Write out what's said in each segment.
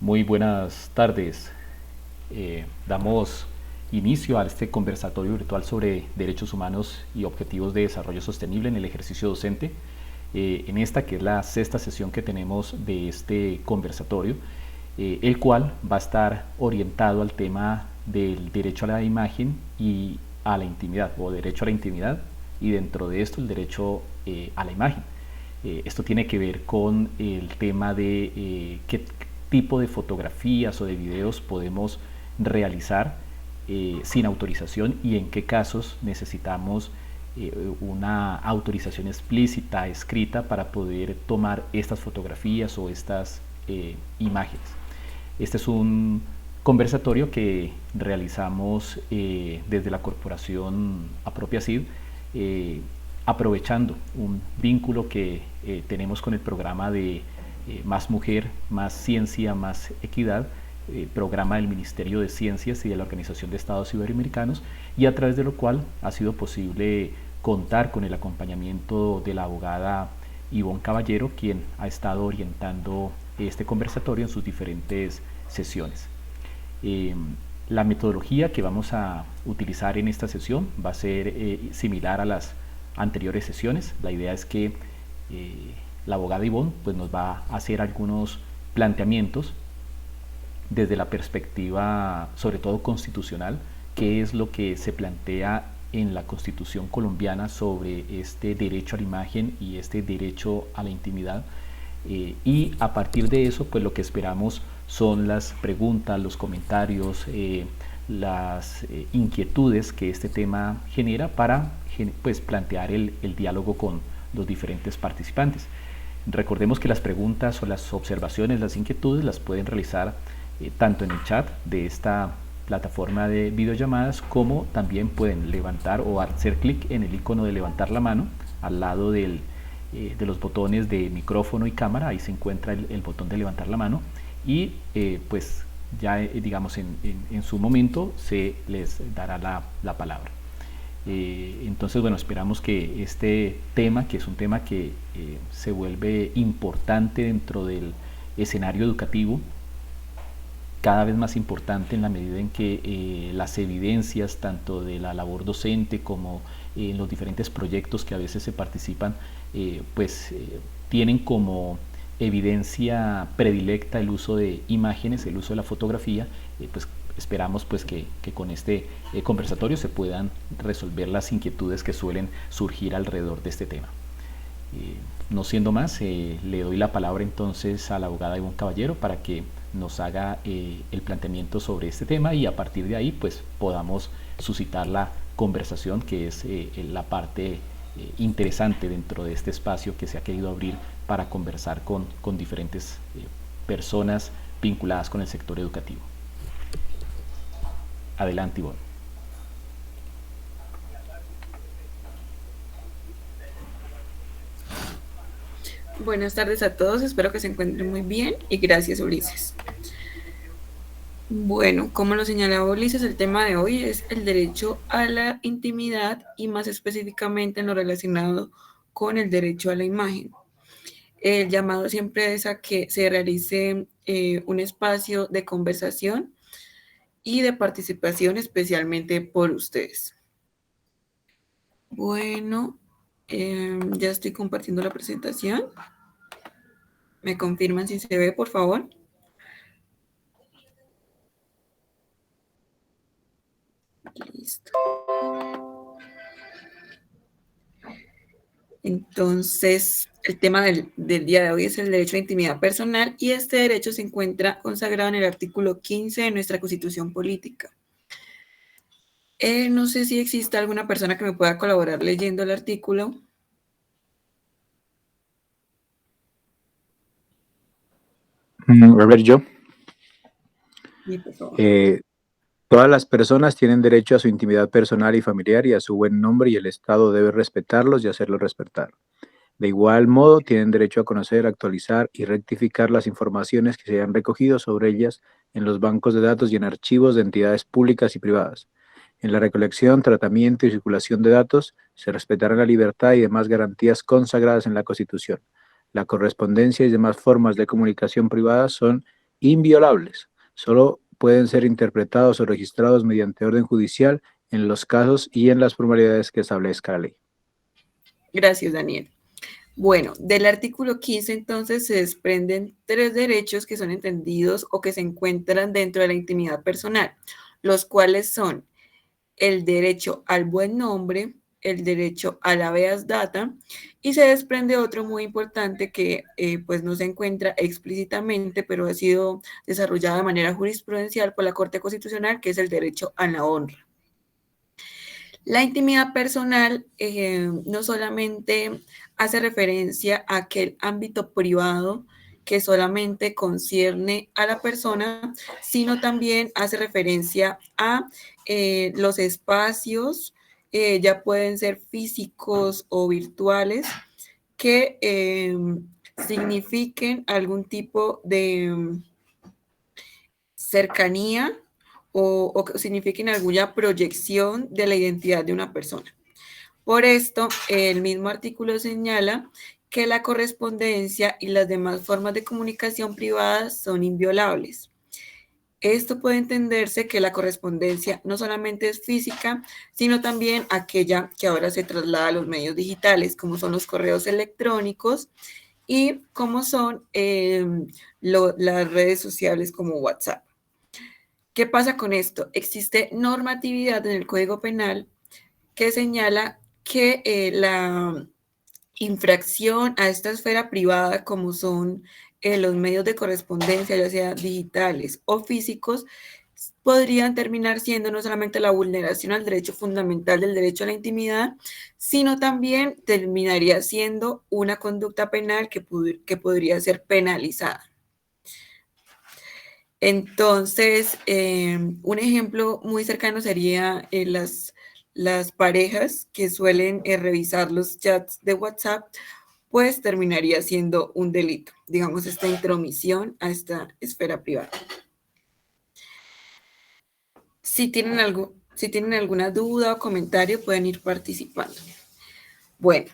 Muy buenas tardes. Damos inicio a este conversatorio virtual sobre derechos humanos y objetivos de desarrollo sostenible en el ejercicio docente. En esta que es la sexta sesión que tenemos de este conversatorio, el cual va a estar orientado al tema del derecho a la imagen y a la intimidad, o derecho a la intimidad, y dentro de esto el derecho a la imagen. Esto tiene que ver con el tema de qué tipo de fotografías o de videos podemos realizar sin autorización y en qué casos necesitamos una autorización explícita, escrita, para poder tomar estas fotografías o estas imágenes. Este es un conversatorio que realizamos desde la corporación Apropiacid, aprovechando un vínculo que tenemos con el programa de Más Mujer, Más Ciencia, Más Equidad, programa del Ministerio de Ciencias y de la Organización de Estados Iberoamericanos, y a través de lo cual ha sido posible contar con el acompañamiento de la abogada Ivonne Caballero, quien ha estado orientando este conversatorio en sus diferentes sesiones. La metodología que vamos a utilizar en esta sesión va a ser similar a las anteriores sesiones. La idea es que la abogada Ivonne pues, nos va a hacer algunos planteamientos desde la perspectiva sobre todo constitucional, qué es lo que se plantea en la Constitución colombiana sobre este derecho a la imagen y este derecho a la intimidad, y a partir de eso pues lo que esperamos son las preguntas, los comentarios, las inquietudes que este tema genera para pues, plantear el diálogo con los diferentes participantes. Recordemos que las preguntas o las observaciones, las inquietudes las pueden realizar tanto en el chat de esta plataforma de videollamadas, como también pueden levantar o hacer clic en el icono de levantar la mano al lado de los botones de micrófono y cámara. Ahí se encuentra el botón de levantar la mano y pues ya digamos en su momento se les dará la palabra. Entonces bueno, esperamos que este tema, que es un tema que se vuelve importante dentro del escenario educativo, cada vez más importante en la medida en que las evidencias tanto de la labor docente como en los diferentes proyectos que a veces se participan tienen como evidencia predilecta el uso de imágenes, el uso de la fotografía. Pues esperamos pues que con este conversatorio se puedan resolver las inquietudes que suelen surgir alrededor de este tema. No siendo más, le doy la palabra entonces a la abogada Ivonne Caballero para que nos haga el planteamiento sobre este tema, y a partir de ahí pues podamos suscitar la conversación, que es la parte interesante dentro de este espacio que se ha querido abrir para conversar con diferentes personas vinculadas con el sector educativo. Adelante, Ivonne. Buenas tardes a todos, espero que se encuentren muy bien y gracias, Ulises. Bueno, como lo señalaba Ulises, el tema de hoy es el derecho a la intimidad y más específicamente en lo relacionado con el derecho a la imagen. El llamado siempre es a que se realice un espacio de conversación y de participación especialmente por ustedes. Bueno, ya estoy compartiendo la presentación. ¿Me confirman si se ve, por favor? Listo. Entonces, el tema del día de hoy es el derecho a la intimidad personal, y este derecho se encuentra consagrado en el artículo 15 de nuestra Constitución Política. No sé si existe alguna persona que me pueda colaborar leyendo el artículo. A ver, yo. Sí, por favor. Todas las personas tienen derecho a su intimidad personal y familiar y a su buen nombre, y el Estado debe respetarlos y hacerlos respetar. De igual modo, tienen derecho a conocer, actualizar y rectificar las informaciones que se hayan recogido sobre ellas en los bancos de datos y en archivos de entidades públicas y privadas. En la recolección, tratamiento y circulación de datos se respetará la libertad y demás garantías consagradas en la Constitución. La correspondencia y demás formas de comunicación privada son inviolables. Solo pueden ser interpretados o registrados mediante orden judicial en los casos y en las formalidades que establezca la ley. Gracias, Daniel. Bueno, del artículo 15 entonces se desprenden 3 derechos que son entendidos o que se encuentran dentro de la intimidad personal, los cuales son el derecho al buen nombre, el derecho a la habeas data, y se desprende otro muy importante que pues no se encuentra explícitamente, pero ha sido desarrollado de manera jurisprudencial por la Corte Constitucional, que es el derecho a la honra. La intimidad personal no solamente hace referencia a aquel ámbito privado que solamente concierne a la persona, sino también hace referencia a los espacios, ya pueden ser físicos o virtuales, que signifiquen algún tipo de cercanía o que signifiquen alguna proyección de la identidad de una persona. Por esto, el mismo artículo señala que la correspondencia y las demás formas de comunicación privada son inviolables. Esto puede entenderse que la correspondencia no solamente es física, sino también aquella que ahora se traslada a los medios digitales, como son los correos electrónicos y como son las redes sociales como WhatsApp. ¿Qué pasa con esto? Existe normatividad en el Código Penal que señala que la infracción a esta esfera privada, como son los medios de correspondencia, ya sea digitales o físicos, podrían terminar siendo no solamente la vulneración al derecho fundamental del derecho a la intimidad, sino también terminaría siendo una conducta penal que podría ser penalizada. Entonces, un ejemplo muy cercano sería las parejas que suelen revisar los chats de WhatsApp, pues terminaría siendo un delito, digamos, esta intromisión a esta esfera privada. Si tienen alguna duda o comentario, pueden ir participando. Bueno,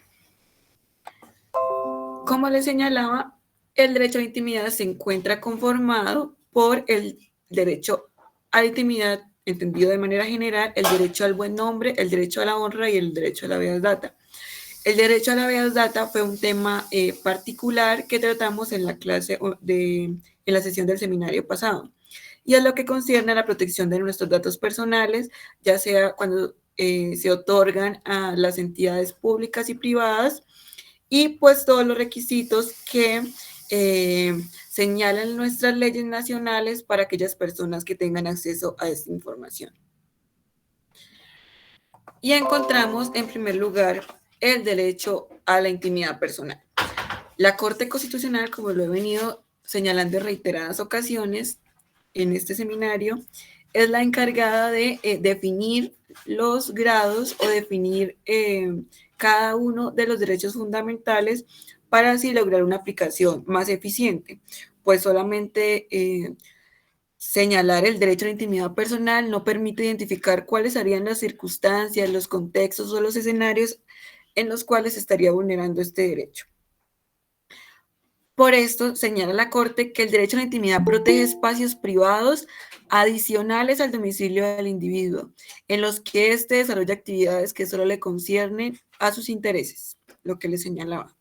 como les señalaba, el derecho a la intimidad se encuentra conformado por el derecho a la intimidad, entendido de manera general, el derecho al buen nombre, el derecho a la honra y el derecho a la habeas data. El derecho a la habeas data fue un tema particular que tratamos en la clase en la sesión del seminario pasado. Y es lo que concierne a la protección de nuestros datos personales, ya sea cuando se otorgan a las entidades públicas y privadas, y pues todos los requisitos que señalan nuestras leyes nacionales para aquellas personas que tengan acceso a esta información. Y encontramos, en primer lugar, el derecho a la intimidad personal. La Corte Constitucional, como lo he venido señalando en reiteradas ocasiones en este seminario, es la encargada de definir los grados o definir cada uno de los derechos fundamentales para así lograr una aplicación más eficiente, pues solamente señalar el derecho a la intimidad personal no permite identificar cuáles serían las circunstancias, los contextos o los escenarios en los cuales se estaría vulnerando este derecho. Por esto, señala la Corte que el derecho a la intimidad protege espacios privados adicionales al domicilio del individuo, en los que éste desarrolla actividades que solo le conciernen a sus intereses, lo que le señalaba.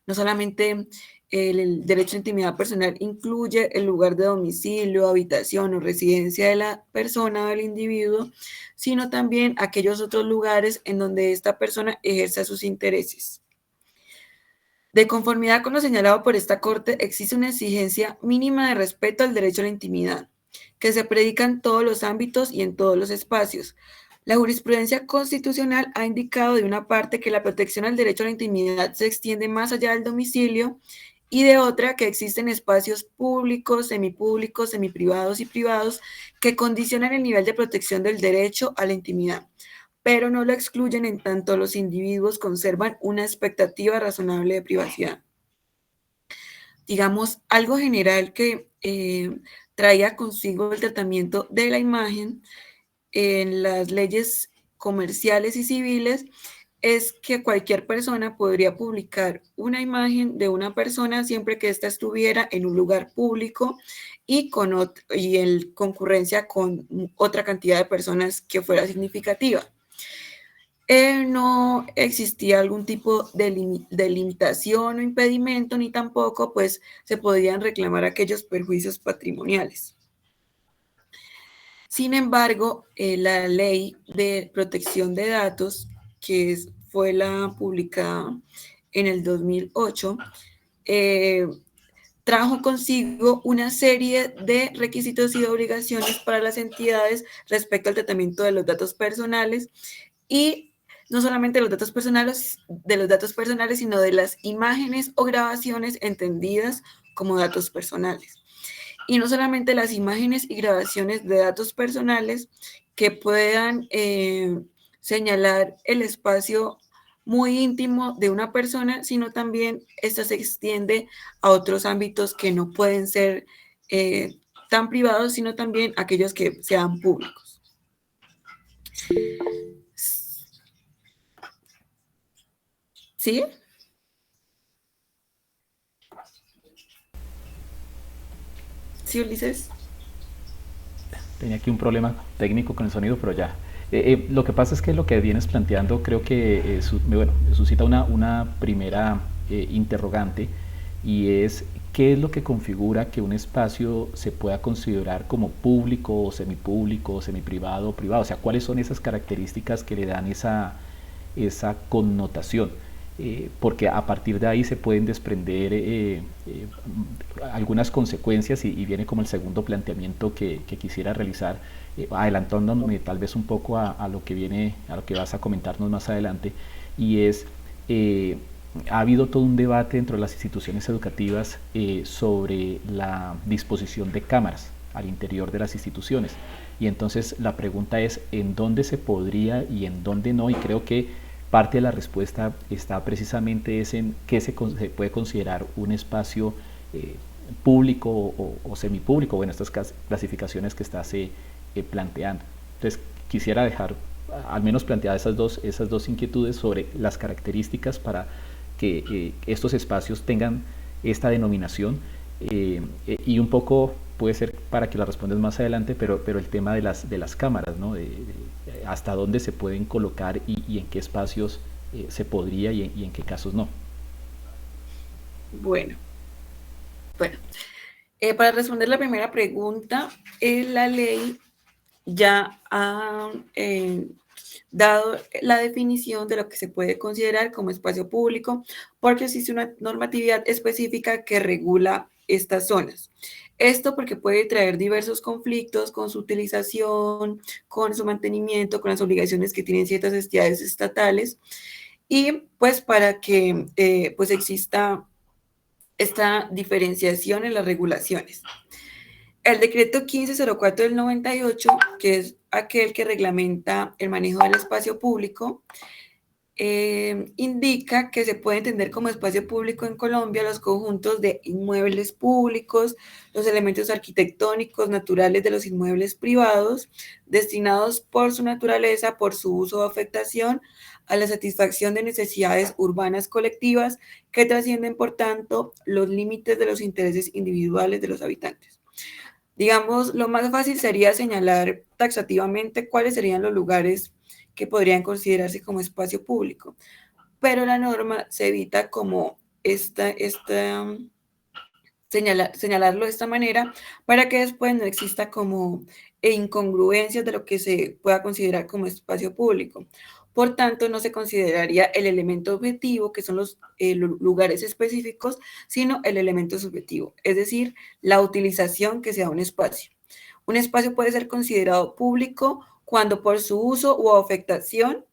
No solamente el derecho a intimidad personal incluye el lugar de domicilio, habitación o residencia de la persona o del individuo, sino también aquellos otros lugares en donde esta persona ejerza sus intereses. De conformidad con lo señalado por esta Corte, existe una exigencia mínima de respeto al derecho a la intimidad, que se predica en todos los ámbitos y en todos los espacios. La jurisprudencia constitucional ha indicado de una parte que la protección al derecho a la intimidad se extiende más allá del domicilio y de otra que existen espacios públicos, semiprivados y privados que condicionan el nivel de protección del derecho a la intimidad, pero no lo excluyen en tanto los individuos conservan una expectativa razonable de privacidad. Digamos, algo general que traía consigo el tratamiento de la imagen en las leyes comerciales y civiles es que cualquier persona podría publicar una imagen de una persona siempre que ésta estuviera en un lugar público y en concurrencia con otra cantidad de personas que fuera significativa. No existía algún tipo de limitación o impedimento, ni tampoco pues se podían reclamar aquellos perjuicios patrimoniales. Sin embargo, la ley de protección de datos, fue la publicada en el 2008, trajo consigo una serie de requisitos y obligaciones para las entidades respecto al tratamiento de los datos personales, y no solamente de los datos personales, sino de las imágenes o grabaciones entendidas como datos personales. Y no solamente las imágenes y grabaciones de datos personales que puedan señalar el espacio muy íntimo de una persona, sino también esta se extiende a otros ámbitos que no pueden ser tan privados, sino también aquellos que sean públicos. ¿Sí? ¿Sí, Ulises? Tenía aquí un problema técnico con el sonido, pero ya. Lo que pasa es que lo que vienes planteando creo que suscita una primera interrogante, y es qué es lo que configura que un espacio se pueda considerar como público o semiprivado o privado. O sea, cuáles son esas características que le dan esa connotación. Porque a partir de ahí se pueden desprender algunas consecuencias, y viene como el segundo planteamiento que quisiera realizar, adelantándome tal vez un poco a lo que viene, a lo que vas a comentarnos más adelante, y es, ha habido todo un debate dentro de las instituciones educativas sobre la disposición de cámaras al interior de las instituciones, y entonces la pregunta es en dónde se podría y en dónde no, y creo que parte de la respuesta está precisamente en qué se puede considerar un espacio público o semipúblico, bueno, estas clasificaciones que estás planteando. Entonces, quisiera dejar al menos planteadas esas dos inquietudes sobre las características para que estos espacios tengan esta denominación, y un poco puede ser para que la respondas más adelante, pero el tema de las cámaras, ¿no? Hasta dónde se pueden colocar y en qué espacios se podría y en qué casos no. Bueno, para responder la primera pregunta, la ley ya ha dado la definición de lo que se puede considerar como espacio público, porque existe una normatividad específica que regula estas zonas. Esto porque puede traer diversos conflictos con su utilización, con su mantenimiento, con las obligaciones que tienen ciertas entidades estatales, y pues para que pues exista esta diferenciación en las regulaciones. El decreto 1504 del 98, que es aquel que reglamenta el manejo del espacio público, indica que se puede entender como espacio público en Colombia los conjuntos de inmuebles públicos, los elementos arquitectónicos naturales de los inmuebles privados, destinados por su naturaleza, por su uso o afectación, a la satisfacción de necesidades urbanas colectivas que trascienden, por tanto, los límites de los intereses individuales de los habitantes. Digamos, lo más fácil sería señalar taxativamente cuáles serían los lugares que podrían considerarse como espacio público, pero la norma se evita como señalarlo de esta manera para que después no exista como incongruencias de lo que se pueda considerar como espacio público. Por tanto, no se consideraría el elemento objetivo, que son los lugares específicos, sino el elemento subjetivo, es decir, la utilización que se da a un espacio. Un espacio puede ser considerado público cuando por su uso u afectación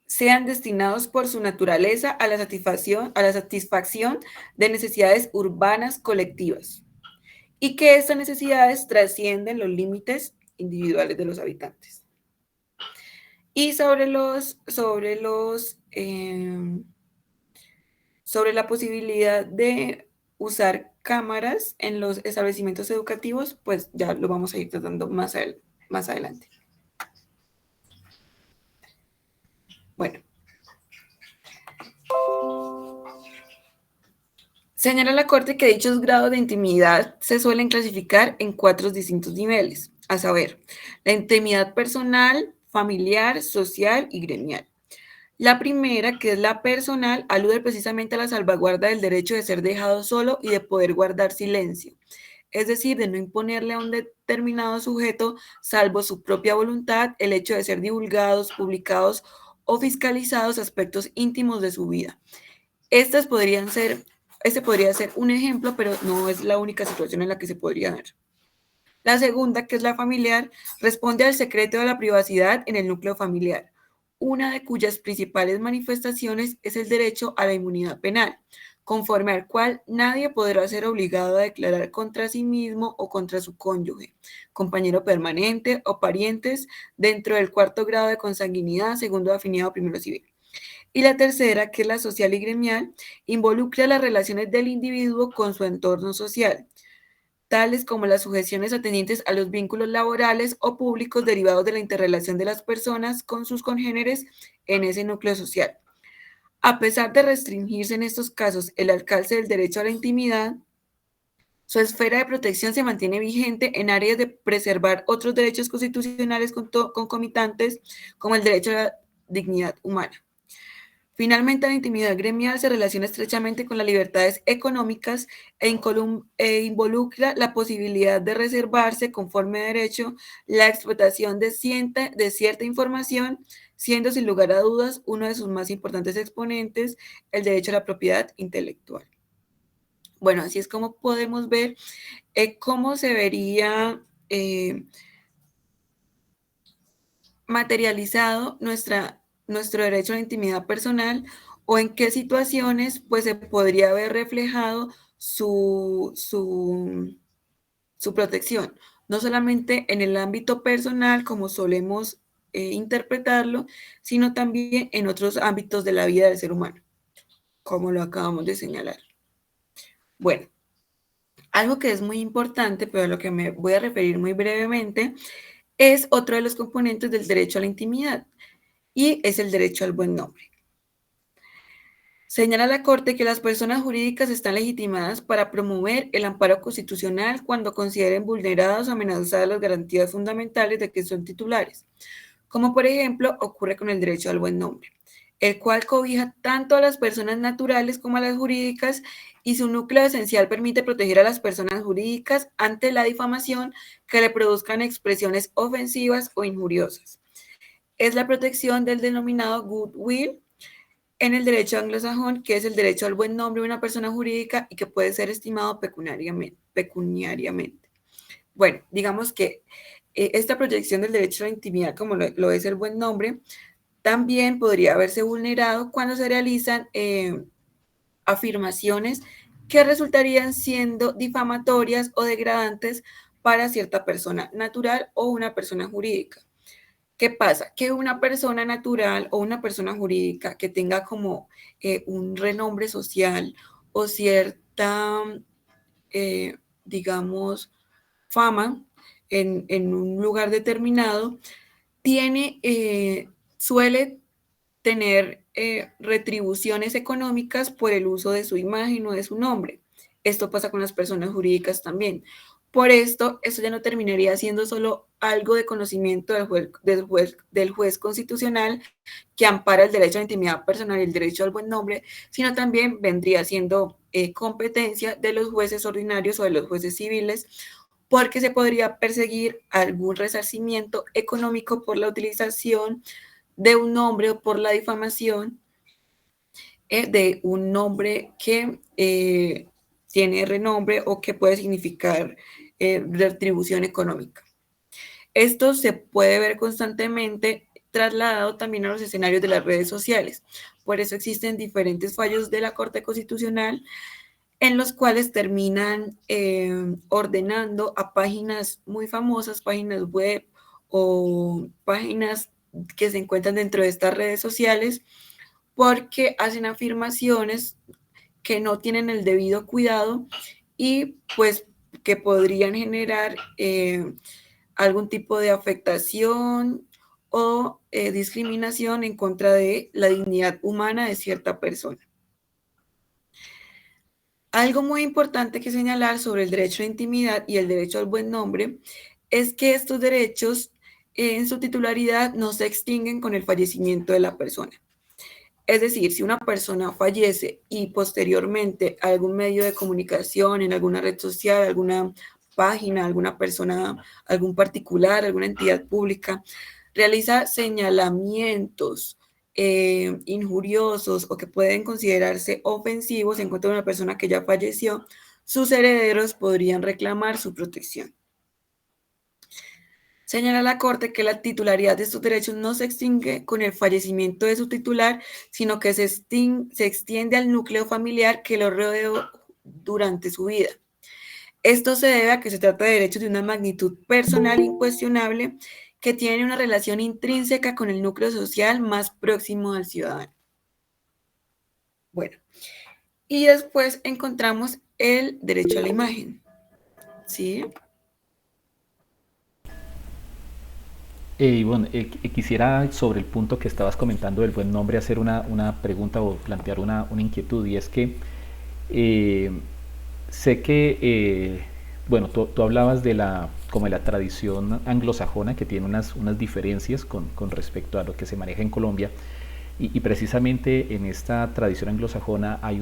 sean destinados por su naturaleza a la satisfacción de necesidades urbanas colectivas, y que estas necesidades trascienden los límites individuales de los habitantes. Y sobre la posibilidad de usar cámaras en los establecimientos educativos, pues ya lo vamos a ir tratando más adelante. Bueno, señala la Corte que dichos grados de intimidad se suelen clasificar en 4 distintos niveles, a saber, la intimidad personal, familiar, social y gremial. La primera, que es la personal, alude precisamente a la salvaguarda del derecho de ser dejado solo y de poder guardar silencio, es decir, de no imponerle a un determinado sujeto, salvo su propia voluntad, el hecho de ser divulgados, publicados o fiscalizados aspectos íntimos de su vida. Estas podrían ser, este podría ser un ejemplo, pero no es la única situación en la que se podría dar. La segunda, que es la familiar, responde al secreto de la privacidad en el núcleo familiar, una de cuyas principales manifestaciones es el derecho a la inmunidad penal, conforme al cual nadie podrá ser obligado a declarar contra sí mismo o contra su cónyuge, compañero permanente o parientes dentro del 4º grado de consanguinidad, segundo definido primero civil. Y la tercera, que es la social y gremial, involucra las relaciones del individuo con su entorno social, tales como las sujeciones atendientes a los vínculos laborales o públicos derivados de la interrelación de las personas con sus congéneres en ese núcleo social. A pesar de restringirse en estos casos el alcance del derecho a la intimidad, su esfera de protección se mantiene vigente en áreas de preservar otros derechos constitucionales concomitantes, como el derecho a la dignidad humana. Finalmente, la intimidad gremial se relaciona estrechamente con las libertades económicas e involucra la posibilidad de reservarse, conforme a derecho, la explotación de cierta información, siendo sin lugar a dudas uno de sus más importantes exponentes el derecho a la propiedad intelectual. Bueno, así es como podemos ver cómo se vería materializado nuestro derecho a la intimidad personal o en qué situaciones pues se podría haber reflejado su protección, no solamente en el ámbito personal como solemos interpretarlo, sino también en otros ámbitos de la vida del ser humano, como lo acabamos de señalar. Bueno, algo que es muy importante, pero a lo que me voy a referir muy brevemente, es otro de los componentes del derecho a la intimidad, y es el derecho al buen nombre. Señala la Corte que las personas jurídicas están legitimadas para promover el amparo constitucional cuando consideren vulneradas o amenazadas las garantías fundamentales de que son titulares, como por ejemplo ocurre con el derecho al buen nombre, el cual cobija tanto a las personas naturales como a las jurídicas y su núcleo esencial permite proteger a las personas jurídicas ante la difamación que le produzcan expresiones ofensivas o injuriosas. Es la protección del denominado goodwill en el derecho anglosajón, que es el derecho al buen nombre de una persona jurídica y que puede ser estimado pecuniariamente. Bueno, digamos que esta protección del derecho a la intimidad, como lo es el buen nombre, también podría haberse vulnerado cuando se realizan afirmaciones que resultarían siendo difamatorias o degradantes para cierta persona natural o una persona jurídica. ¿Qué pasa? Que una persona natural o una persona jurídica que tenga como un renombre social o cierta, digamos, fama en un lugar determinado, suele tener retribuciones económicas por el uso de su imagen o de su nombre. Esto pasa con las personas jurídicas también. Por esto ya no terminaría siendo solo algo de conocimiento del juez constitucional que ampara el derecho a la intimidad personal y el derecho al buen nombre, sino también vendría siendo competencia de los jueces ordinarios o de los jueces civiles, porque se podría perseguir algún resarcimiento económico por la utilización de un nombre o por la difamación de un nombre que tiene renombre o que puede significar retribución económica. Esto se puede ver constantemente trasladado también a los escenarios de las redes sociales. Por eso existen diferentes fallos de la Corte Constitucional en los cuales terminan ordenando a páginas muy famosas, páginas web o páginas que se encuentran dentro de estas redes sociales, porque hacen afirmaciones que no tienen el debido cuidado y pues que podrían generar algún tipo de afectación o discriminación en contra de la dignidad humana de cierta persona. Algo muy importante que señalar sobre el derecho a la intimidad y el derecho al buen nombre es que estos derechos en su titularidad no se extinguen con el fallecimiento de la persona. Es decir, si una persona fallece y posteriormente algún medio de comunicación, en alguna red social, alguna página, alguna persona, algún particular, alguna entidad pública, realiza señalamientos injuriosos o que pueden considerarse ofensivos en contra de una persona que ya falleció, sus herederos podrían reclamar su protección. Señala la Corte que la titularidad de estos derechos no se extingue con el fallecimiento de su titular, sino que se extiende al núcleo familiar que lo rodeó durante su vida. Esto se debe a que se trata de derechos de una magnitud personal incuestionable que tienen una relación intrínseca con el núcleo social más próximo al ciudadano. Bueno, y después encontramos el derecho a la imagen, ¿sí? Quisiera, sobre el punto que estabas comentando del buen nombre, hacer una pregunta o plantear una inquietud, y es que sé que, bueno, tú hablabas de como de la tradición anglosajona, que tiene unas diferencias con respecto a lo que se maneja en Colombia, y precisamente en esta tradición anglosajona hay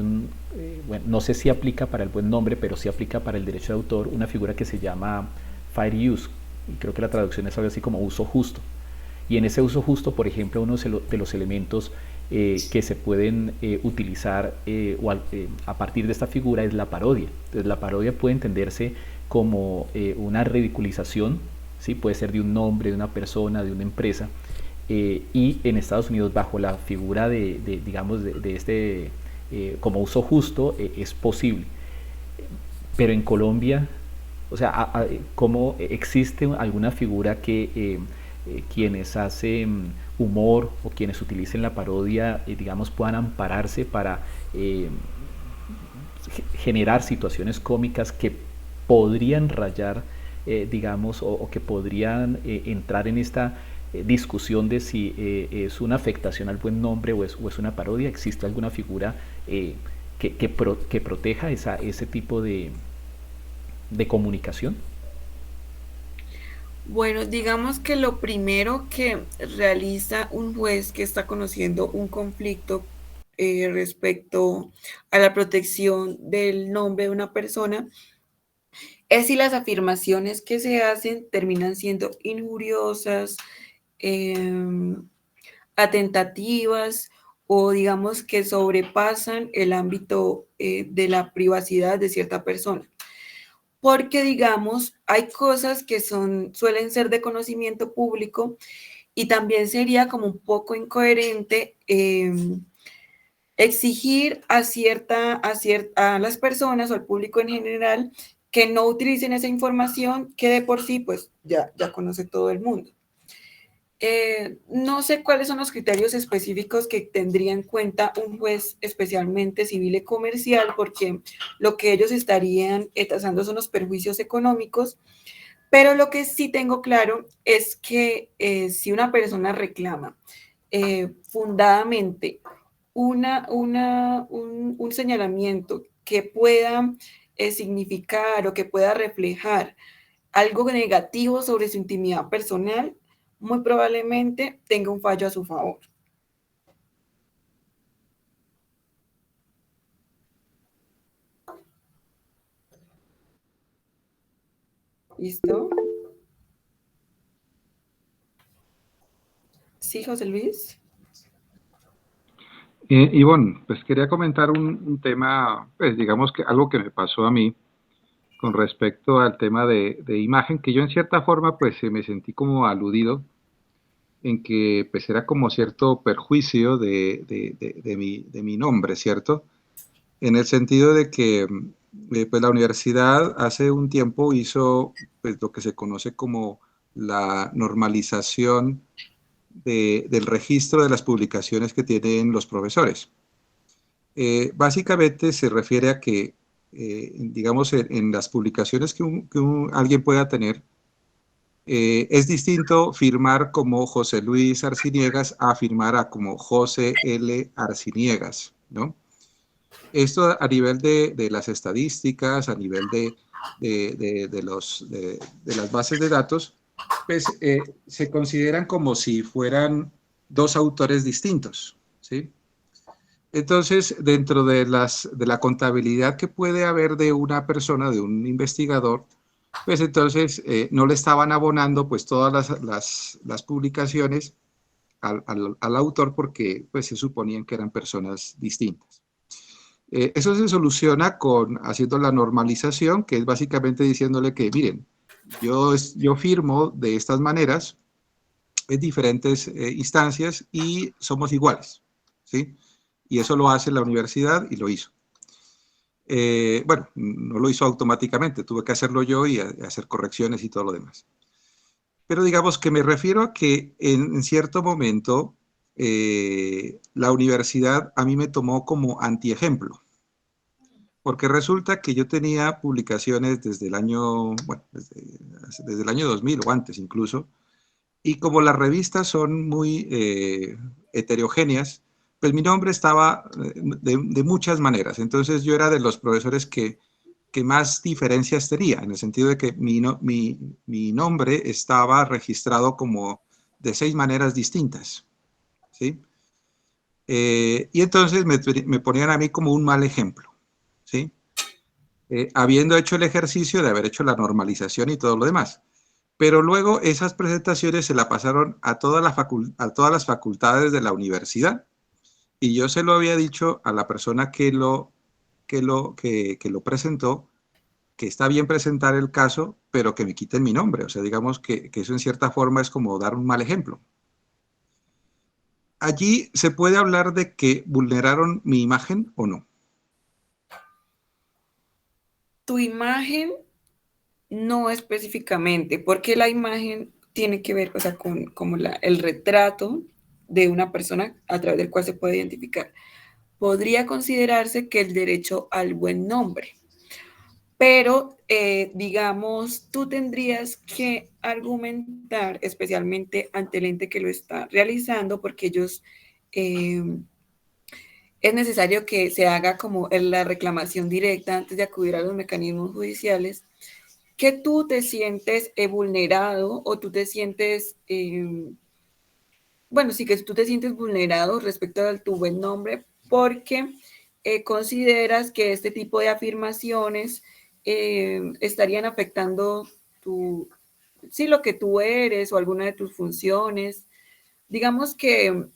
bueno, no sé si aplica para el buen nombre, pero sí aplica para el derecho de autor, una figura que se llama fair use, y creo que la traducción es algo así como uso justo. Y en ese uso justo, por ejemplo, uno de los elementos que se pueden utilizar a partir de esta figura es la parodia. Entonces, la parodia puede entenderse como una ridiculización, ¿sí? Puede ser de un nombre, de una persona, de una empresa, y en Estados Unidos, bajo la figura digamos, de este como uso justo, es posible. Pero en Colombia, o sea, ¿cómo existe alguna figura que quienes hacen humor o quienes utilicen la parodia, digamos, puedan ampararse para generar situaciones cómicas que podrían rayar, digamos, o que podrían entrar en esta discusión de si es una afectación al buen nombre o es una parodia? ¿Existe alguna figura que proteja ese tipo de comunicación? Bueno, digamos que lo primero que realiza un juez que está conociendo un conflicto respecto a la protección del nombre de una persona es si las afirmaciones que se hacen terminan siendo injuriosas, atentativas o digamos que sobrepasan el ámbito de la privacidad de cierta persona. Porque, digamos, hay cosas que suelen ser de conocimiento público y también sería como un poco incoherente exigir a las personas o al público en general que no utilicen esa información que de por sí pues ya conoce todo el mundo. No sé cuáles son los criterios específicos que tendría en cuenta un juez especialmente civil y comercial, porque lo que ellos estarían tasando son los perjuicios económicos, pero lo que sí tengo claro es que si una persona reclama fundadamente un señalamiento que pueda significar o que pueda reflejar algo negativo sobre su intimidad personal, muy probablemente tenga un fallo a su favor. ¿Listo? Sí, José Luis. Ivonne, pues quería comentar un tema, pues digamos que algo que me pasó a mí con respecto al tema de imagen, que yo en cierta forma pues me sentí como aludido en que pues era como cierto perjuicio de mi nombre, ¿cierto? En el sentido de que pues la universidad hace un tiempo hizo pues lo que se conoce como la normalización del registro de las publicaciones que tienen los profesores. Básicamente se refiere a que, digamos, en las publicaciones que alguien pueda tener, Es distinto firmar como José Luis Arciniegas a firmar a como José L. Arciniegas, ¿no? Esto a nivel de las estadísticas, a nivel de las bases de datos, pues se consideran como si fueran dos autores distintos, ¿sí? Entonces, dentro de la contabilidad que puede haber de una persona, de un investigador, pues entonces no le estaban abonando pues todas las publicaciones al autor porque pues se suponían que eran personas distintas. Eso se soluciona haciendo la normalización, que es básicamente diciéndole que, miren, yo firmo de estas maneras en diferentes instancias y somos iguales, ¿sí? Y eso lo hace la universidad y lo hizo. Bueno, no lo hizo automáticamente, tuve que hacerlo yo y hacer correcciones y todo lo demás. Pero digamos que me refiero a que en cierto momento la universidad a mí me tomó como antiejemplo, porque resulta que yo tenía publicaciones desde el año, bueno, desde el año 2000 o antes incluso, y como las revistas son muy heterogéneas, pues mi nombre estaba de muchas maneras. Entonces yo era de los profesores que más diferencias tenía, en el sentido de que mi nombre estaba registrado como de 6 maneras distintas, ¿sí? Y entonces me ponían a mí como un mal ejemplo, ¿sí? Habiendo hecho el ejercicio de haber hecho la normalización y todo lo demás. Pero luego esas presentaciones se la pasaron a todas las facultades de la universidad y yo se lo había dicho a la persona que lo presentó, que está bien presentar el caso, pero que me quiten mi nombre. O sea, digamos que eso en cierta forma es como dar un mal ejemplo. Allí se puede hablar de que vulneraron mi imagen o no. Tu imagen no específicamente, porque la imagen tiene que ver, o sea, con como el retrato de una persona a través del cual se puede identificar. Podría considerarse que el derecho al buen nombre, pero digamos, tú tendrías que argumentar, especialmente ante el ente que lo está realizando, porque ellos es necesario que se haga como la reclamación directa antes de acudir a los mecanismos judiciales, que tú te sientes vulnerado o tú te sientes, bueno, sí que tú te sientes vulnerado respecto a tu buen nombre porque consideras que este tipo de afirmaciones estarían afectando sí, lo que tú eres o alguna de tus funciones. Digamos que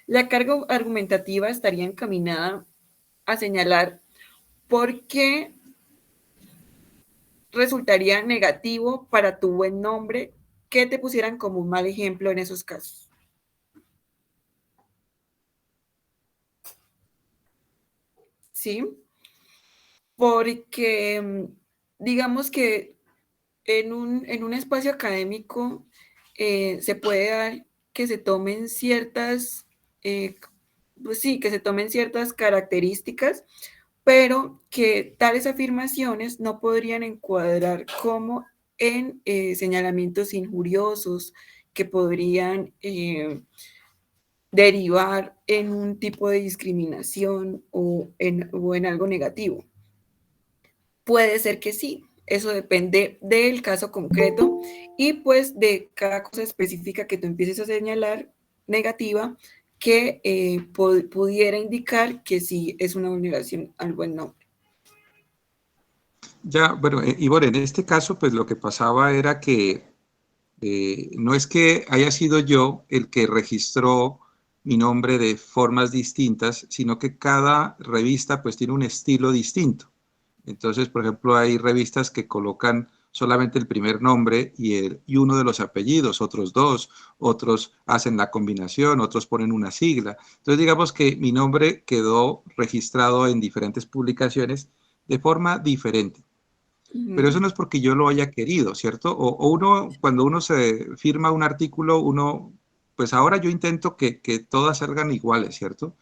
la carga argumentativa estaría encaminada a señalar por qué resultaría negativo para tu buen nombre que te pusieran como un mal ejemplo en esos casos. ¿Sí? Porque digamos que en un espacio académico se puede dar que se tomen ciertas, pues sí, que se tomen ciertas características, pero que tales afirmaciones no podrían encuadrar como en señalamientos injuriosos que podrían derivar en un tipo de discriminación o en algo negativo. Puede ser que sí, eso depende del caso concreto y pues de cada cosa específica que tú empieces a señalar negativa que pudiera indicar que sí es una vulneración al buen nombre. Ya, bueno, Ivonne, en este caso, pues lo que pasaba era que no es que haya sido yo el que registró mi nombre de formas distintas, sino que cada revista pues tiene un estilo distinto. Entonces, por ejemplo, hay revistas que colocan solamente el primer nombre y uno de los apellidos, otros dos, otros hacen la combinación, otros ponen una sigla. Entonces, digamos que mi nombre quedó registrado en diferentes publicaciones de forma diferente. Pero eso no es porque yo lo haya querido, ¿cierto? O uno, cuando uno se firma un artículo, uno, pues ahora yo intento que todas salgan iguales, ¿cierto?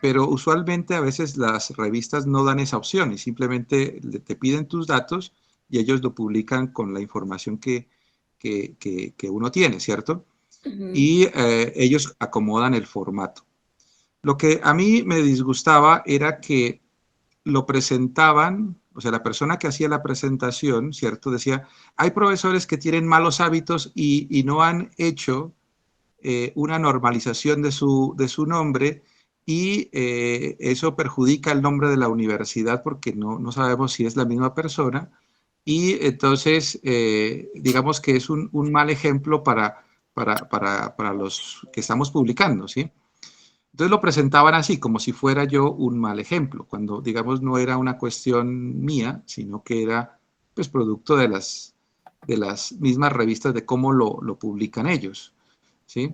Pero usualmente a veces las revistas no dan esa opción y simplemente te piden tus datos y ellos lo publican con la información que uno tiene, ¿cierto? Ujú. Y ellos acomodan el formato. Lo que a mí me disgustaba era que lo presentaban, o sea, la persona que hacía la presentación, ¿cierto? Decía, hay profesores que tienen malos hábitos y no han hecho una normalización de su nombre y eso perjudica el nombre de la universidad porque no sabemos si es la misma persona y entonces digamos que es un mal ejemplo para los que estamos publicando, ¿sí? Entonces lo presentaban así, como si fuera yo un mal ejemplo, cuando digamos no era una cuestión mía, sino que era pues producto de las mismas revistas de cómo lo publican ellos, ¿sí?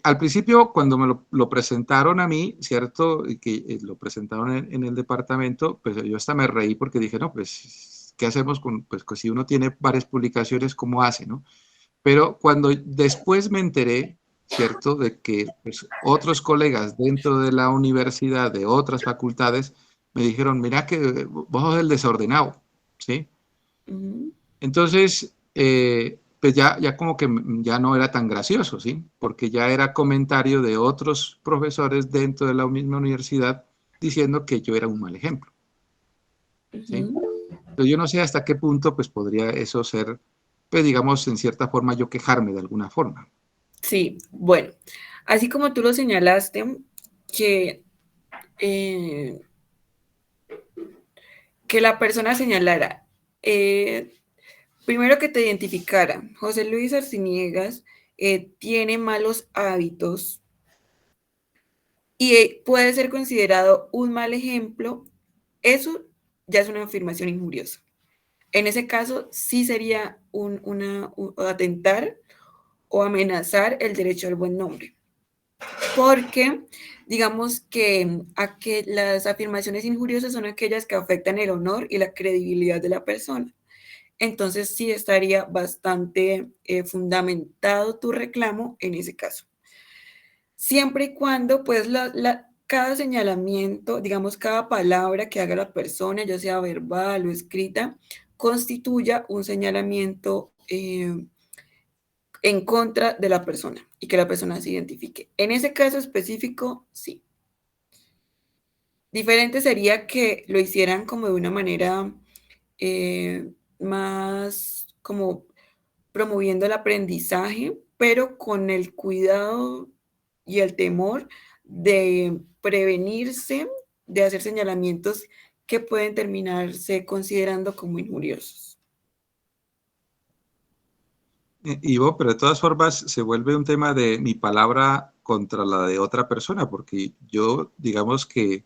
Al principio, cuando me lo presentaron a mí, ¿cierto? Y que lo presentaron en el departamento, pues yo hasta me reí porque dije, no, pues, ¿qué hacemos con, pues, si uno tiene varias publicaciones, cómo hace, no? Pero cuando después me enteré, ¿cierto? De que pues, otros colegas dentro de la universidad, de otras facultades, me dijeron, mira que vos sos el desordenado, ¿sí? Ujú. Entonces, pues ya como que ya no era tan gracioso, ¿sí? Porque ya era comentario de otros profesores dentro de la misma universidad diciendo que yo era un mal ejemplo, ¿sí? Ujú. Entonces yo no sé hasta qué punto pues podría eso ser, pues digamos, en cierta forma yo quejarme de alguna forma. Sí, bueno, así como tú lo señalaste, que, eh, que la persona señalara, eh, primero que te identificara, José Luis Arciniegas tiene malos hábitos y puede ser considerado un mal ejemplo, eso ya es una afirmación injuriosa. En ese caso, sí sería atentar o amenazar el derecho al buen nombre. Porque digamos que las afirmaciones injuriosas son aquellas que afectan el honor y la credibilidad de la persona. Entonces sí estaría bastante fundamentado tu reclamo en ese caso. Siempre y cuando, pues, cada señalamiento, digamos, cada palabra que haga la persona, ya sea verbal o escrita, constituya un señalamiento en contra de la persona y que la persona se identifique. En ese caso específico, sí. Diferente sería que lo hicieran como de una manera más como promoviendo el aprendizaje, pero con el cuidado y el temor de prevenirse de hacer señalamientos que pueden terminarse considerando como injuriosos. Ivo, pero de todas formas se vuelve un tema de mi palabra contra la de otra persona, porque yo, digamos que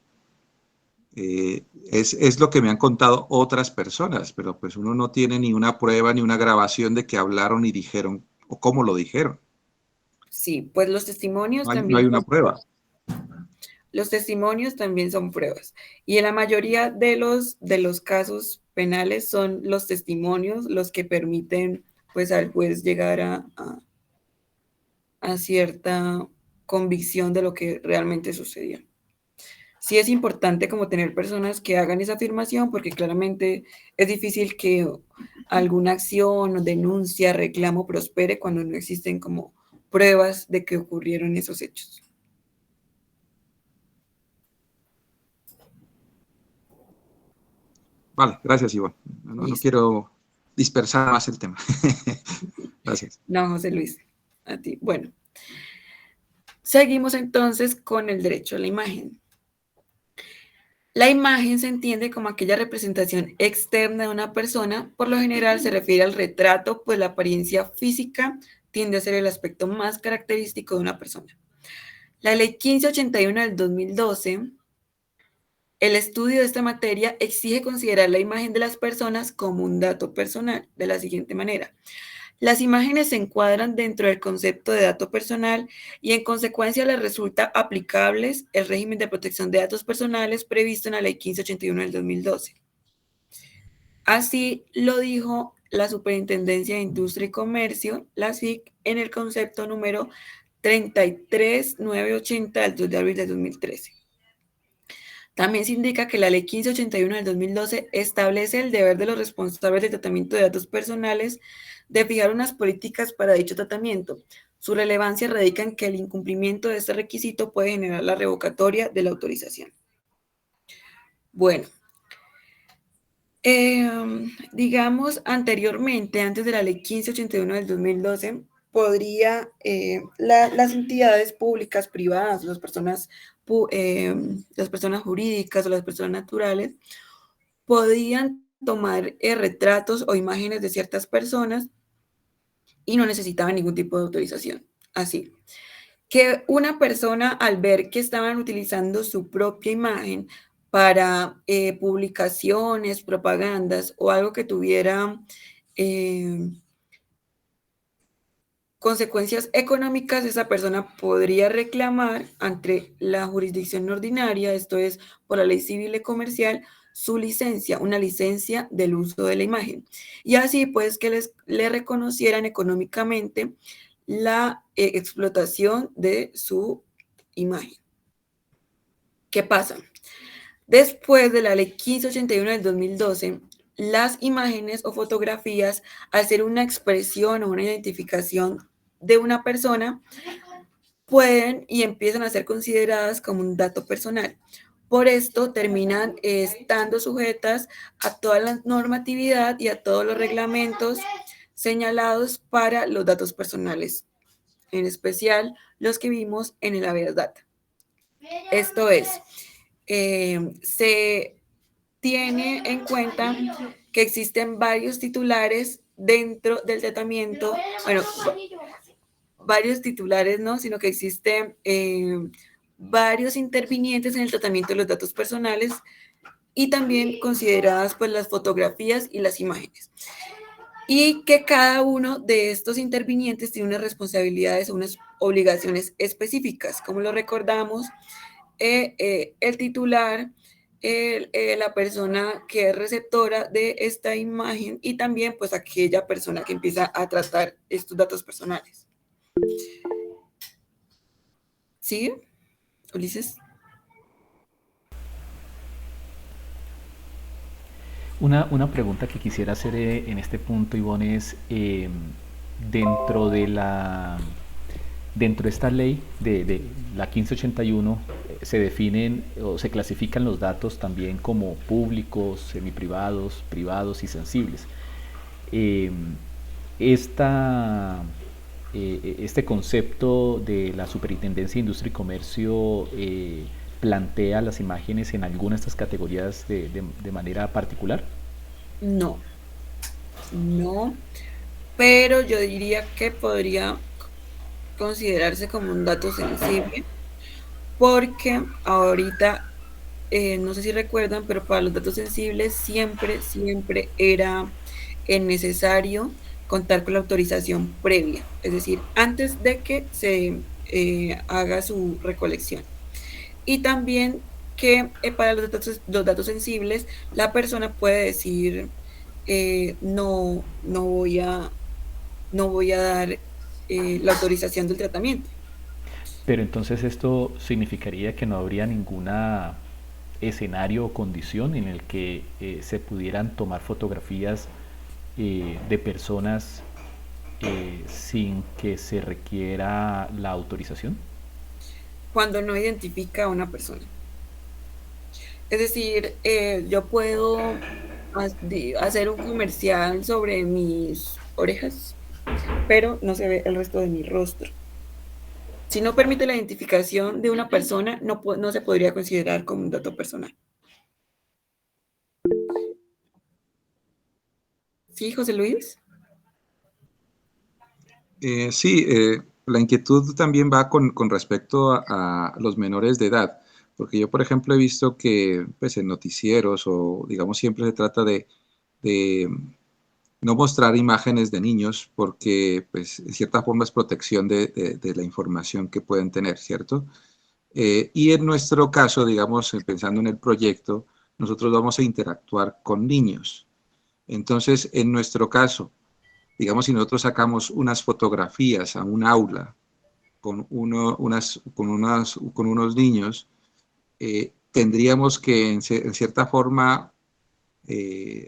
es lo que me han contado otras personas, pero pues uno no tiene ni una prueba ni una grabación de que hablaron y dijeron o cómo lo dijeron. Sí, pues los testimonios No hay también una son prueba. Los testimonios también son pruebas. Y en la mayoría de los casos penales son los testimonios los que permiten pues al juez llegar a cierta convicción de lo que realmente sucedió. Sí es importante como tener personas que hagan esa afirmación porque claramente es difícil que alguna acción o denuncia, reclamo prospere cuando no existen como pruebas de que ocurrieron esos hechos. Vale, gracias, Iván. No Listo. quiero dispersar más el tema. Gracias. No, José Luis, a ti. Bueno, seguimos entonces con el derecho a la imagen. La imagen se entiende como aquella representación externa de una persona, por lo general se refiere al retrato, pues la apariencia física tiende a ser el aspecto más característico de una persona. La Ley 1581 del 2012, el estudio de esta materia exige considerar la imagen de las personas como un dato personal, de la siguiente manera. Las imágenes se encuadran dentro del concepto de dato personal y en consecuencia les resulta aplicables el régimen de protección de datos personales previsto en la Ley 1581 del 2012. Así lo dijo la Superintendencia de Industria y Comercio, la SIC, en el concepto número 33980 del 2 de abril de 2013. También se indica que la Ley 1581 del 2012 establece el deber de los responsables del tratamiento de datos personales de fijar unas políticas para dicho tratamiento. Su relevancia radica en que el incumplimiento de este requisito puede generar la revocatoria de la autorización. Bueno, digamos anteriormente, antes de la Ley 1581 del 2012, las entidades públicas, privadas, las personas jurídicas o las personas naturales, podían tomar retratos o imágenes de ciertas personas y no necesitaban ningún tipo de autorización. Así que una persona, al ver que estaban utilizando su propia imagen para publicaciones, propagandas o algo que tuviera consecuencias económicas, esa persona podría reclamar ante la jurisdicción ordinaria, esto es por la ley civil y comercial, su licencia, una licencia del uso de la imagen. Y así pues que le reconocieran económicamente la explotación de su imagen. ¿Qué pasa? Después de la ley 1581 del 2012, las imágenes o fotografías, al ser una expresión o una identificación de una persona, pueden y empiezan a ser consideradas como un dato personal. Por esto terminan estando sujetas a toda la normatividad y a todos los reglamentos señalados para los datos personales, en especial los que vimos en el habeas data. Esto es, se tiene en cuenta que existen varios titulares dentro del tratamiento, bueno, varios titulares no, sino que existen varios intervinientes en el tratamiento de los datos personales y también consideradas pues las fotografías y las imágenes. Y que cada uno de estos intervinientes tiene unas responsabilidades o unas obligaciones específicas. Como lo recordamos, el titular, la persona que es receptora de esta imagen y también pues aquella persona que empieza a tratar estos datos personales. ¿Sí, Ulises? Una pregunta que quisiera hacer en este punto, Ivonne, es dentro de esta ley de la 1581 se definen o se clasifican los datos también como públicos, semiprivados, privados y sensibles. Este concepto de la Superintendencia de Industria y Comercio plantea las imágenes en alguna de estas categorías de manera particular. No, pero yo diría que podría considerarse como un dato sensible, porque ahorita, no sé si recuerdan, pero para los datos sensibles siempre era necesario contar con la autorización previa, es decir, antes de que se haga su recolección. Y también que para los datos sensibles, la persona puede decir, no voy a dar la autorización del tratamiento. Pero entonces esto significaría que no habría ningún escenario o condición en el que se pudieran tomar fotografías de personas sin que se requiera la autorización. Cuando no identifica a una persona. Es decir, yo puedo hacer un comercial sobre mis orejas, pero no se ve el resto de mi rostro. Si no permite la identificación de una persona, no se podría considerar como un dato personal. ¿Sí, José Luis? Sí, la inquietud también va con respecto a los menores de edad, porque yo, por ejemplo, he visto que pues, en noticieros o, digamos, siempre se trata de no mostrar imágenes de niños porque, pues, en cierta forma es protección de la información que pueden tener, ¿cierto? Y en nuestro caso, digamos, pensando en el proyecto, nosotros vamos a interactuar con niños. Entonces, en nuestro caso, digamos, si nosotros sacamos unas fotografías a un aula con unos niños, tendríamos que, en cierta forma,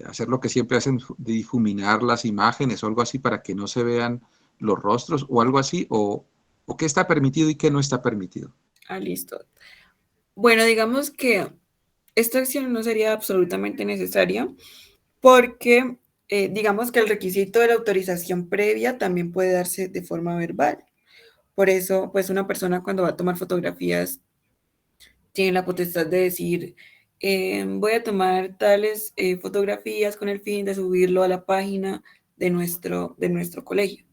hacer lo que siempre hacen, difuminar las imágenes o algo así para que no se vean los rostros o algo así, o qué está permitido y qué no está permitido. Ah, listo. Bueno, digamos que esta acción no sería absolutamente necesaria porque digamos que el requisito de la autorización previa también puede darse de forma verbal. Por eso, pues una persona cuando va a tomar fotografías tiene la potestad de decir, voy a tomar tales fotografías con el fin de subirlo a la página de nuestro colegio.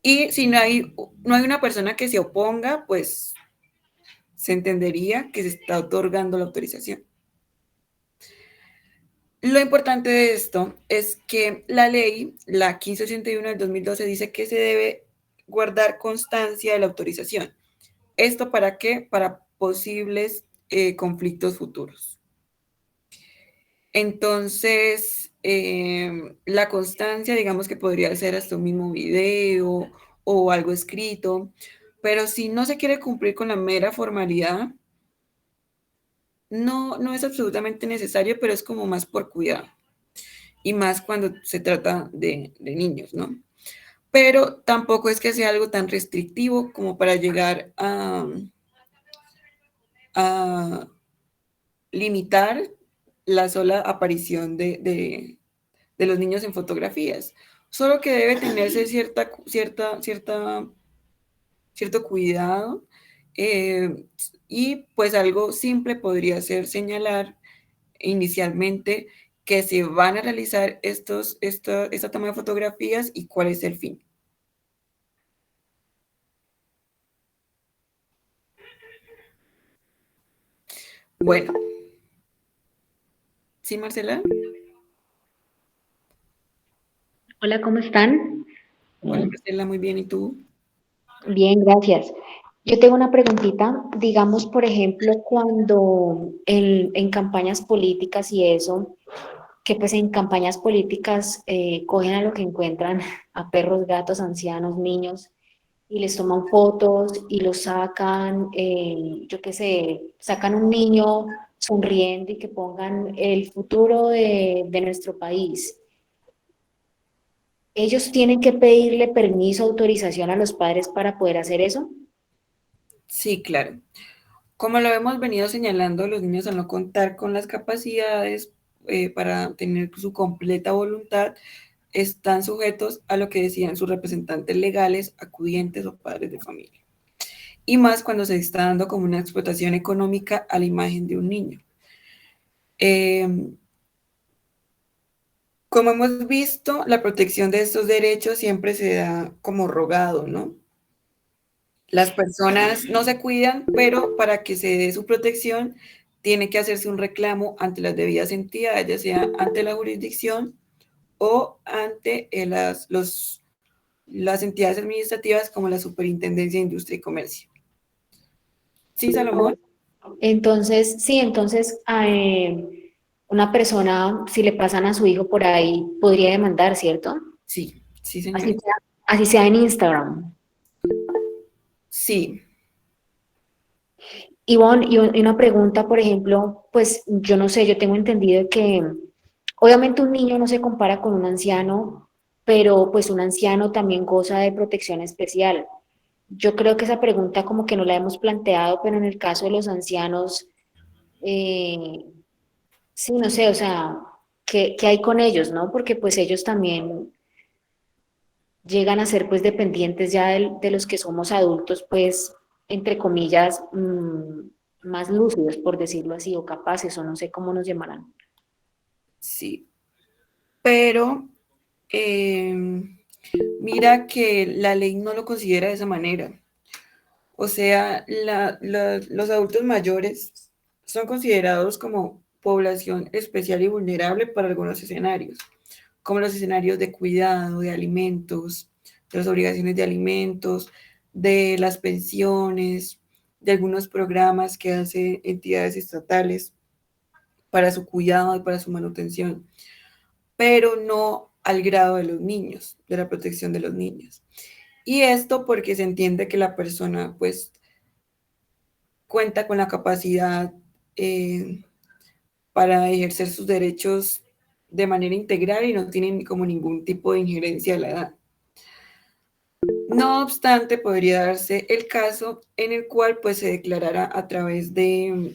Y si no hay una persona que se oponga, pues se entendería que se está otorgando la autorización. Lo importante de esto es que la ley, la 1581 del 2012, dice que se debe guardar constancia de la autorización. ¿Esto para qué? Para posibles conflictos futuros. Entonces, la constancia, digamos que podría ser hasta un mismo video o algo escrito, pero si no se quiere cumplir con la mera formalidad, no es absolutamente necesario, pero es como más por cuidado. Y más cuando se trata de niños, ¿no? Pero tampoco es que sea algo tan restrictivo como para llegar a limitar la sola aparición de los niños en fotografías. Solo que debe tenerse cierto cuidado y pues algo simple podría ser señalar inicialmente que se van a realizar esta toma de fotografías y cuál es el fin. Bueno, ¿sí, Marcela? Hola, ¿cómo están? Hola, Marcela, muy bien. ¿Y tú? Bien, gracias. Yo tengo una preguntita. Digamos, por ejemplo, cuando en campañas políticas y eso, que pues en campañas políticas cogen a lo que encuentran, a perros, gatos, ancianos, niños, y les toman fotos y los sacan, yo qué sé, sacan un niño sonriendo y que pongan el futuro de nuestro país. ¿Ellos tienen que pedirle permiso, autorización a los padres para poder hacer eso? Sí, claro. Como lo hemos venido señalando, los niños al no contar con las capacidades para tener su completa voluntad, están sujetos a lo que decían sus representantes legales, acudientes o padres de familia. Y más cuando se está dando como una explotación económica a la imagen de un niño. Como hemos visto, la protección de estos derechos siempre se da como rogado, ¿no? Las personas no se cuidan, pero para que se dé su protección, tiene que hacerse un reclamo ante las debidas entidades, ya sea ante la jurisdicción o ante las entidades administrativas como la Superintendencia de Industria y Comercio. ¿Sí, Salomón? Entonces, sí, entonces una persona, si le pasan a su hijo por ahí, podría demandar, ¿cierto? Sí, sí, Así señores. sea, así sea en Instagram. Sí, Ivonne, y una pregunta, por ejemplo, pues yo no sé, yo tengo entendido que obviamente un niño no se compara con un anciano, pero pues un anciano también goza de protección especial. Yo creo que esa pregunta como que no la hemos planteado, pero en el caso de los ancianos, eh, sí, no sé, o sea, ¿qué hay con ellos, no? Porque pues ellos también llegan a ser pues dependientes ya de los que somos adultos, pues, entre comillas, más lúcidos, por decirlo así, o capaces, o no sé cómo nos llamarán. sí. Pero mira que la ley no lo considera de esa manera. O sea, los adultos mayores son considerados como población especial y vulnerable para algunos escenarios, como los escenarios de cuidado, de alimentos, de las obligaciones de alimentos, de las pensiones, de algunos programas que hacen entidades estatales para su cuidado y para su manutención, pero no al grado de los niños, de la protección de los niños. Y esto porque se entiende que la persona pues cuenta con la capacidad para ejercer sus derechos de manera integral y no tienen como ningún tipo de injerencia de la edad. No obstante, podría darse el caso en el cual pues, se declarara a través de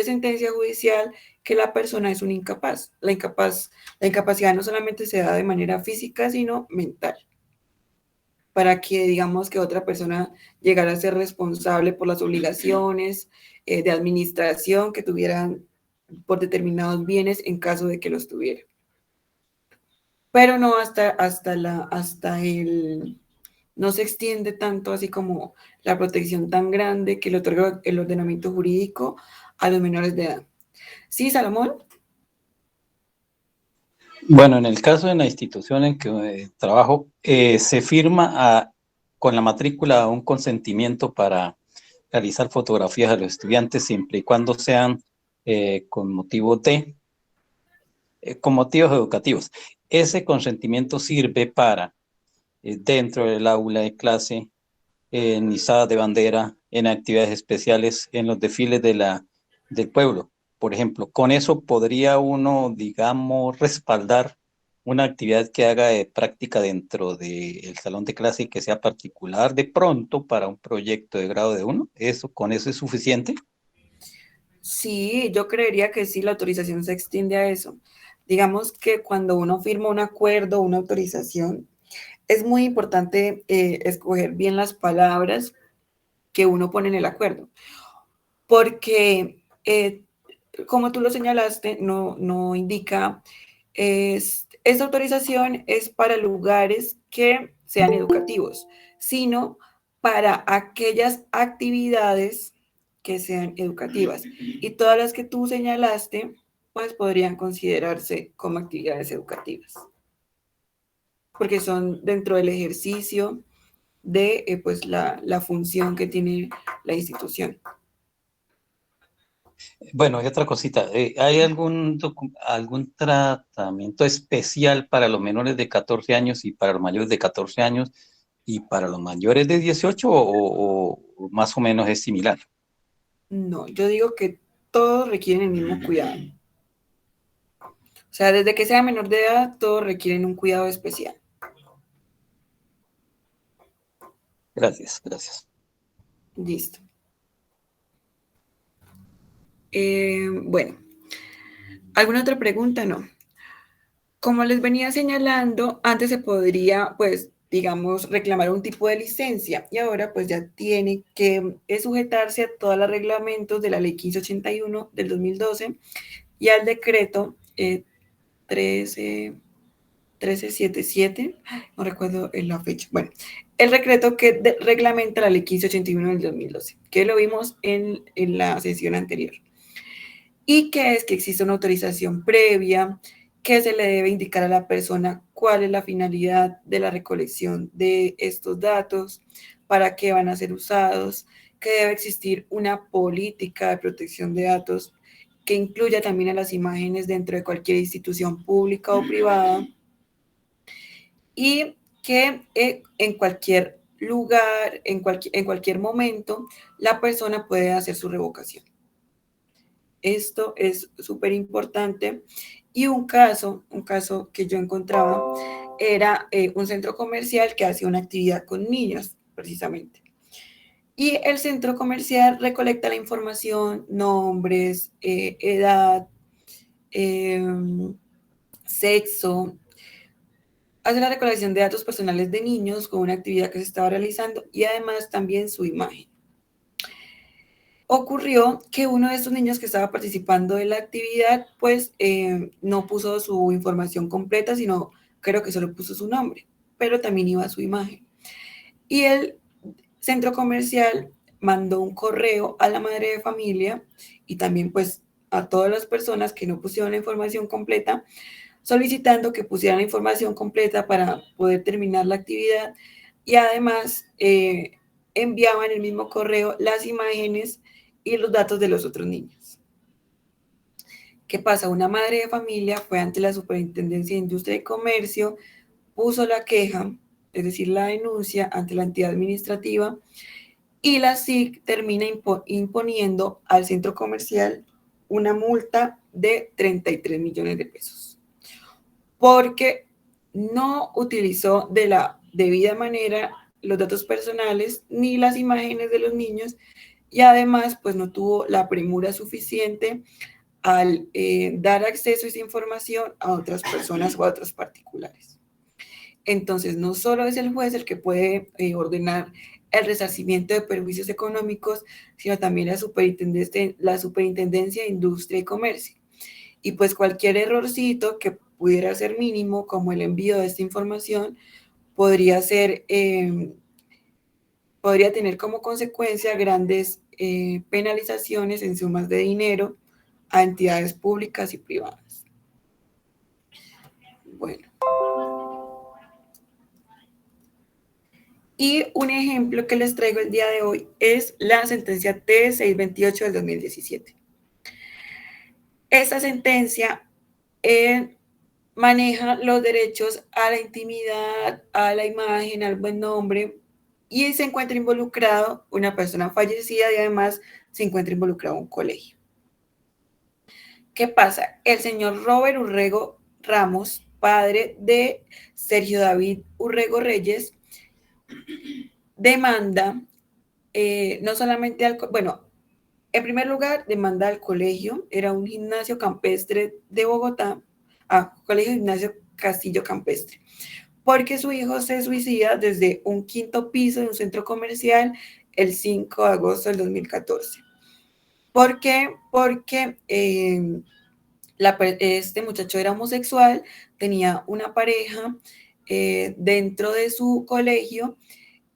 sentencia judicial que la persona es un incapaz. La incapacidad no solamente se da de manera física, sino mental, para que digamos que otra persona llegara a ser responsable por las obligaciones de administración que tuvieran por determinados bienes en caso de que los tuviera. Pero no no se extiende tanto así como la protección tan grande que le otorga el ordenamiento jurídico a los menores de edad. ¿Sí, Salomón? Bueno, en el caso de la institución en que trabajo, se firma con la matrícula un consentimiento para realizar fotografías a los estudiantes siempre y cuando sean con motivos educativos. Ese consentimiento sirve para, dentro del aula de clase, en izadas de bandera, en actividades especiales, en los desfiles del pueblo. Por ejemplo, con eso podría uno, digamos, respaldar una actividad que haga de práctica dentro del salón de clase y que sea particular de pronto para un proyecto de grado de uno. ¿Con eso es suficiente? Sí, yo creería que sí, la autorización se extiende a eso. Digamos que cuando uno firma un acuerdo, una autorización, es muy importante escoger bien las palabras que uno pone en el acuerdo, porque como tú lo señalaste, no indica, esta autorización es para lugares que sean educativos, sino para aquellas actividades que sean educativas. Y todas las que tú señalaste, pues podrían considerarse como actividades educativas, porque son dentro del ejercicio de pues la función que tiene la institución. Bueno, y otra cosita, ¿hay algún tratamiento especial para los menores de 14 años y para los mayores de 14 años y para los mayores de 18 o más o menos es similar? No, yo digo que todos requieren el mismo cuidado. O sea, desde que sea menor de edad, todos requieren un cuidado especial. Gracias, gracias. Listo. Bueno, ¿alguna otra pregunta? No. Como les venía señalando, antes se podría, pues, digamos, reclamar un tipo de licencia y ahora pues ya tiene que sujetarse a todos los reglamentos de la Ley 1581 del 2012 y al decreto 1377, no recuerdo la fecha. Bueno, el decreto que reglamenta la Ley 1581 del 2012, que lo vimos en la sesión anterior. Y que es que existe una autorización previa, que se le debe indicar a la persona cuál es la finalidad de la recolección de estos datos, para qué van a ser usados, que debe existir una política de protección de datos que incluya también a las imágenes dentro de cualquier institución pública o privada y que en cualquier lugar, en cualquier momento, la persona puede hacer su revocación. Esto es súper importante. Y un caso que yo encontraba era un centro comercial que hacía una actividad con niños, precisamente. Y el centro comercial recolecta la información, nombres, edad, sexo, hace la recolección de datos personales de niños con una actividad que se estaba realizando y además también su imagen. Ocurrió que uno de estos niños que estaba participando de la actividad, pues no puso su información completa, sino creo que solo puso su nombre, pero también iba su imagen. Y el centro comercial mandó un correo a la madre de familia y también pues a todas las personas que no pusieron la información completa, solicitando que pusieran la información completa para poder terminar la actividad y además enviaban el mismo correo las imágenes y los datos de los otros niños. ¿Qué pasa? Una madre de familia fue ante la Superintendencia de Industria y Comercio, puso la queja, es decir, la denuncia ante la entidad administrativa y la SIC termina imponiendo al centro comercial una multa de 33 millones de pesos, porque no utilizó de la debida manera los datos personales ni las imágenes de los niños, y además pues no tuvo la premura suficiente al dar acceso a esa información a otras personas o a otros particulares. Entonces, no solo es el juez el que puede ordenar el resarcimiento de perjuicios económicos, sino también la Superintendencia de Industria y Comercio. Y pues cualquier errorcito que pudiera ser mínimo, como el envío de esta información, podría tener como consecuencia grandes penalizaciones en sumas de dinero a entidades públicas y privadas. Bueno. Y un ejemplo que les traigo el día de hoy es la sentencia T628 del 2017. Esta sentencia maneja los derechos a la intimidad, a la imagen, al buen nombre, y se encuentra involucrado una persona fallecida y además se encuentra involucrado un colegio. ¿Qué pasa? El señor Robert Urrego Ramos, padre de Sergio David Urrego Reyes, demanda no solamente en primer lugar, demanda al colegio, era un gimnasio campestre de Bogotá, Colegio Gimnasio Castillo Campestre, porque su hijo se suicida desde un quinto piso de un centro comercial el 5 de agosto del 2014. ¿Por qué? Porque este muchacho era homosexual, tenía una pareja dentro de su colegio,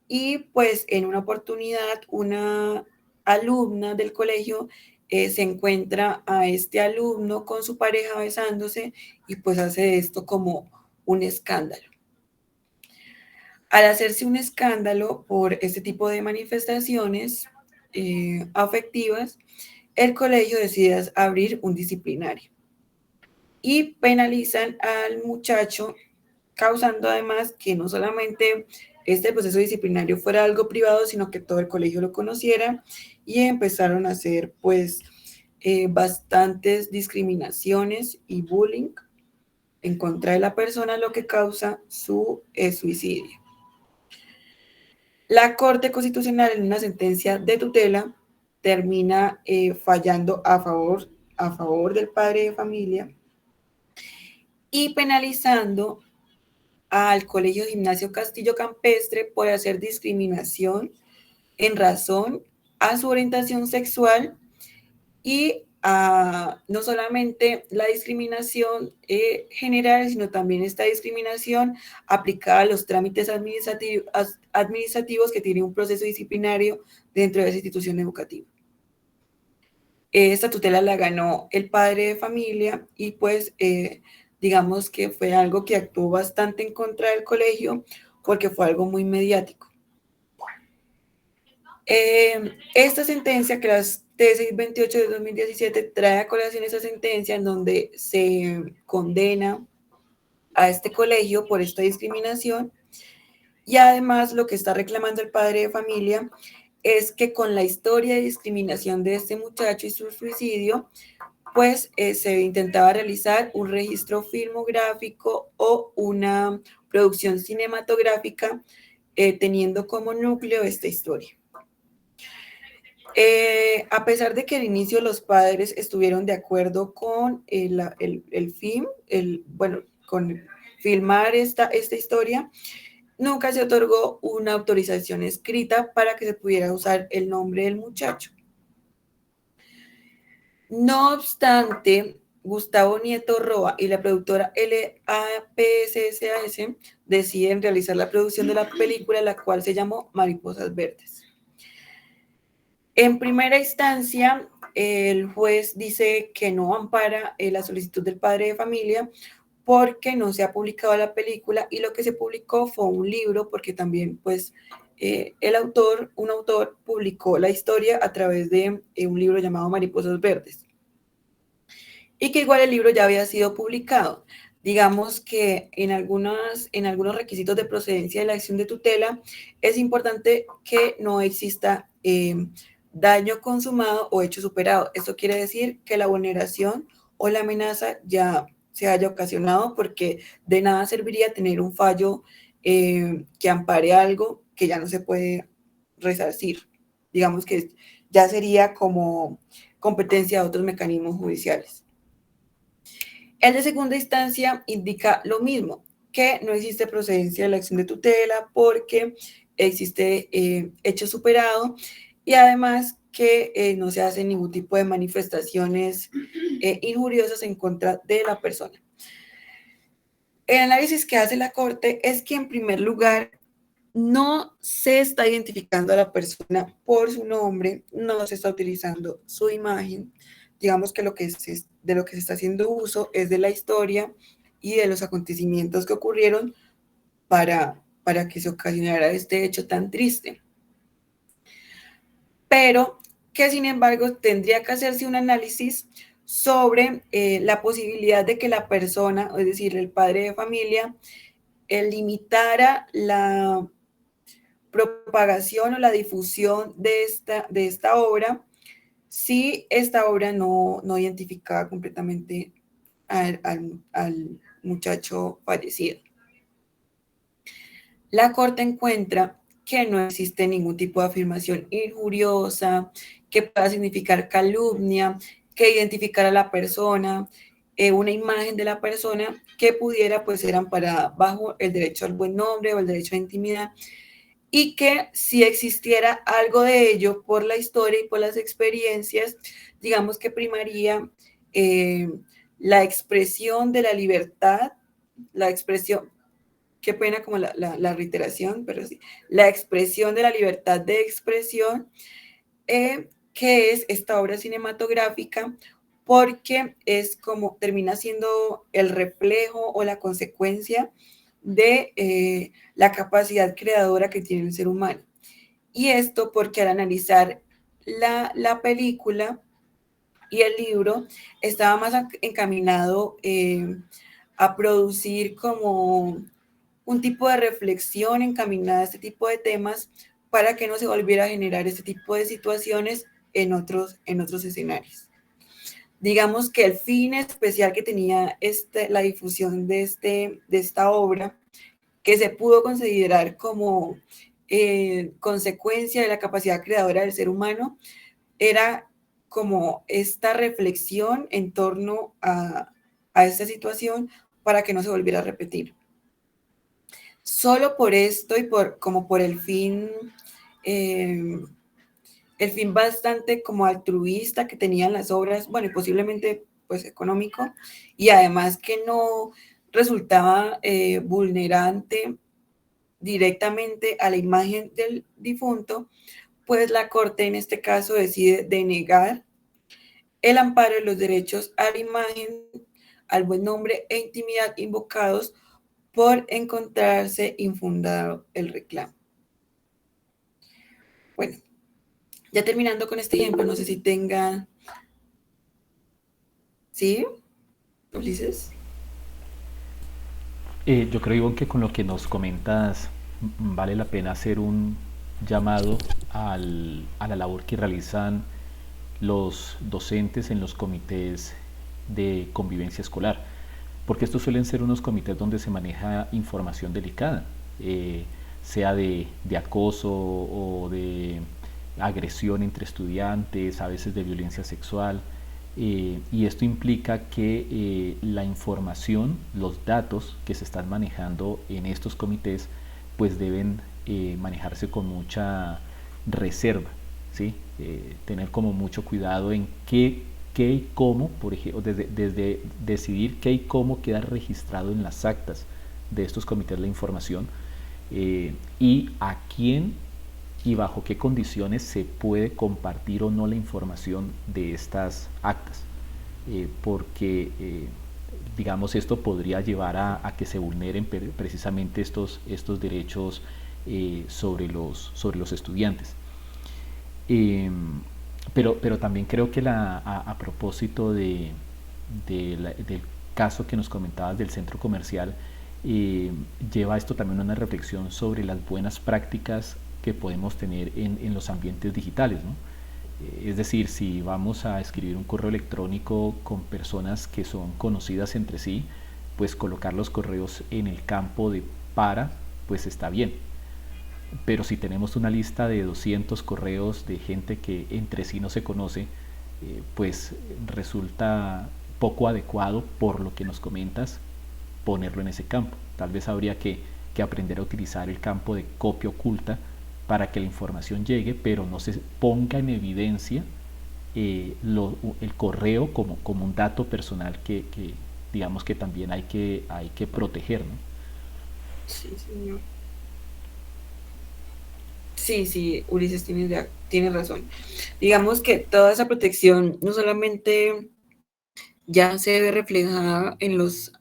y pues en una oportunidad una alumna del colegio se encuentra a este alumno con su pareja besándose y pues hace esto como un escándalo. Al hacerse un escándalo por este tipo de manifestaciones afectivas, el colegio decide abrir un disciplinario y penalizan al muchacho, causando además que no solamente este proceso disciplinario fuera algo privado, sino que todo el colegio lo conociera, y empezaron a hacer pues bastantes discriminaciones y bullying en contra de la persona, lo que causa su suicidio. La Corte Constitucional, en una sentencia de tutela, termina fallando a favor del padre de familia y penalizando al Colegio Gimnasio Castillo Campestre por hacer discriminación en razón a su orientación sexual, y no solamente la discriminación general, sino también esta discriminación aplicada a los trámites administrativos que tiene un proceso disciplinario dentro de esa institución educativa. Esta tutela la ganó el padre de familia y pues digamos que fue algo que actuó bastante en contra del colegio porque fue algo muy mediático. Esta sentencia, que las T628 de 2017, trae a colación esa sentencia en donde se condena a este colegio por esta discriminación, y además lo que está reclamando el padre de familia es que con la historia de discriminación de este muchacho y su suicidio, pues se intentaba realizar un registro filmográfico o una producción cinematográfica teniendo como núcleo esta historia. A pesar de que al inicio los padres estuvieron de acuerdo con con filmar esta historia, nunca se otorgó una autorización escrita para que se pudiera usar el nombre del muchacho. No obstante, Gustavo Nieto Roa y la productora LAPSSAS deciden realizar la producción de la película, la cual se llamó Mariposas Verdes. En primera instancia, el juez dice que no ampara la solicitud del padre de familia porque no se ha publicado la película, y lo que se publicó fue un libro, porque también pues un autor publicó la historia a través de un libro llamado Mariposas Verdes, y que igual el libro ya había sido publicado. Digamos que en algunos requisitos de procedencia de la acción de tutela es importante que no exista daño consumado o hecho superado. Esto quiere decir que la vulneración o la amenaza ya se haya ocasionado, porque de nada serviría tener un fallo que ampare algo que ya no se puede resarcir. Digamos que ya sería como competencia de otros mecanismos judiciales. El de segunda instancia indica lo mismo, que no existe procedencia de la acción de tutela porque existe hecho superado, y además que no se hacen ningún tipo de manifestaciones injuriosas en contra de la persona. El análisis que hace la Corte es que, en primer lugar, no se está identificando a la persona por su nombre, no se está utilizando su imagen. Digamos que de lo que se está haciendo uso es de la historia y de los acontecimientos que ocurrieron para que se ocasionara este hecho tan triste. Pero que, sin embargo, tendría que hacerse un análisis sobre la posibilidad de que la persona, es decir, el padre de familia, limitara la propagación o la difusión de esta obra, si esta obra no identificaba completamente al muchacho fallecido. La Corte encuentra que no existe ningún tipo de afirmación injuriosa que pueda significar calumnia, que identificara a la persona, una imagen de la persona que pudiera pues ser amparada bajo el derecho al buen nombre o el derecho a intimidad, y que si existiera algo de ello por la historia y por las experiencias, digamos que primaría la expresión de la libertad, la expresión, qué pena como la reiteración, pero sí, la expresión de la libertad de expresión, que es esta obra cinematográfica, porque es como termina siendo el reflejo o la consecuencia de la capacidad creadora que tiene el ser humano. Y esto porque, al analizar la película y el libro, estaba más encaminado a producir como un tipo de reflexión encaminada a este tipo de temas, para que no se volviera a generar este tipo de situaciones en otros escenarios. Digamos que el fin especial que tenía la difusión de esta obra, que se pudo considerar como consecuencia de la capacidad creadora del ser humano, era como esta reflexión en torno a esta situación para que no se volviera a repetir. Solo por esto y como por el fin bastante como altruista que tenían las obras, bueno, y posiblemente pues económico, y además que no resultaba vulnerante directamente a la imagen del difunto, pues la Corte en este caso decide denegar el amparo de los derechos a la imagen, al buen nombre e intimidad invocados por encontrarse infundado el reclamo. Bueno, ya terminando con este ejemplo, no sé si tengan... ¿Sí? ¿Ulises? Yo creo, Ivonne, que con lo que nos comentas vale la pena hacer un llamado a la labor que realizan los docentes en los comités de convivencia escolar, porque estos suelen ser unos comités donde se maneja información delicada, sea de acoso o de agresión entre estudiantes, a veces de violencia sexual, y esto implica que la información, los datos que se están manejando en estos comités, pues deben manejarse con mucha reserva, ¿sí? Tener como mucho cuidado en qué y cómo, por ejemplo, desde decidir qué y cómo queda registrado en las actas de estos comités la información, y a quién y bajo qué condiciones se puede compartir o no la información de estas actas, porque digamos esto podría llevar a que se vulneren precisamente estos derechos sobre los estudiantes. Pero también creo que a propósito del caso que nos comentabas del centro comercial, lleva esto también a una reflexión sobre las buenas prácticas que podemos tener en los ambientes digitales, ¿no? Es decir, si vamos a escribir un correo electrónico con personas que son conocidas entre sí, pues colocar los correos en el campo de para, pues está bien. Pero si tenemos una lista de 200 correos de gente que entre sí no se conoce, pues resulta poco adecuado, por lo que nos comentas, ponerlo en ese campo. Tal vez habría que aprender a utilizar el campo de copia oculta para que la información llegue, pero no se ponga en evidencia el correo como un dato personal que digamos que también hay que proteger, ¿no? Sí, señor. Sí, Ulises tiene razón. Digamos que toda esa protección no solamente ya se ve reflejada en los